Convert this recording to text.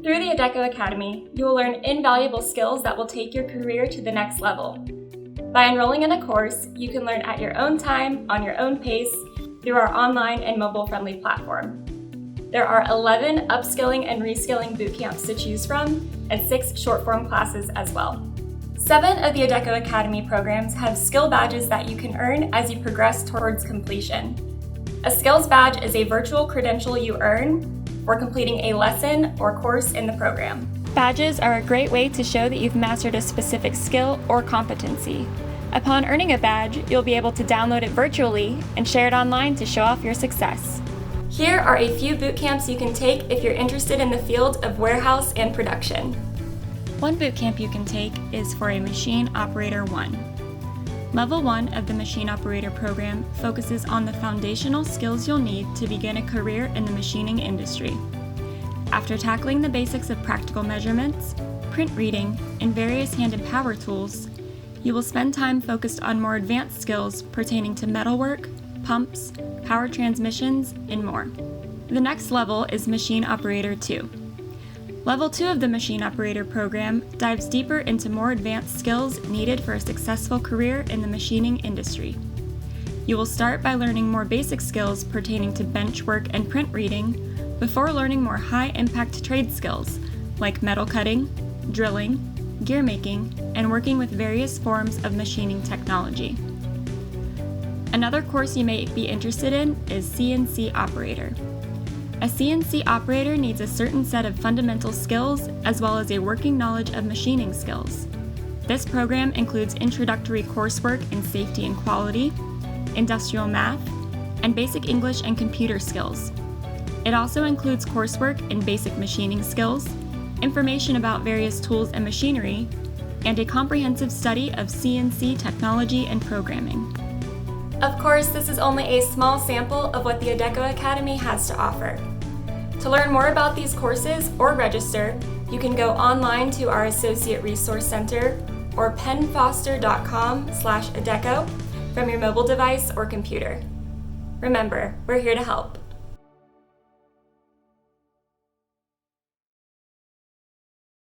Through the Adecco Academy, you will learn invaluable skills that will take your career to the next level. By enrolling in a course, you can learn at your own time, on your own pace, through our online and mobile-friendly platform. There are 11 upskilling and reskilling bootcamps to choose from, and 6 short-form classes as well. 7 of the Adecco Academy programs have skill badges that you can earn as you progress towards completion. A skills badge is a virtual credential you earn for completing a lesson or course in the program. Badges are a great way to show that you've mastered a specific skill or competency. Upon earning a badge, you'll be able to download it virtually and share it online to show off your success. Here are a few boot camps you can take if you're interested in the field of warehouse and production. One boot camp you can take is for a Machine Operator 1. Level 1 of the Machine Operator program focuses on the foundational skills you'll need to begin a career in the machining industry. After tackling the basics of practical measurements, print reading, and various hand and power tools, you will spend time focused on more advanced skills pertaining to metalwork, pumps, power transmissions, and more. The next level is Machine Operator 2. Level 2 of the Machine Operator program dives deeper into more advanced skills needed for a successful career in the machining industry. You will start by learning more basic skills pertaining to bench work and print reading before learning more high-impact trade skills like metal cutting, drilling, gear making, and working with various forms of machining technology. Another course you may be interested in is CNC Operator. A CNC operator needs a certain set of fundamental skills as well as a working knowledge of machining skills. This program includes introductory coursework in safety and quality, industrial math, and basic English and computer skills. It also includes coursework in basic machining skills, information about various tools and machinery, and a comprehensive study of CNC technology and programming. Of course, this is only a small sample of what the Adecco Academy has to offer. To learn more about these courses or register, you can go online to our Associate Resource Center or penfoster.com/Adecco from your mobile device or computer. Remember, we're here to help.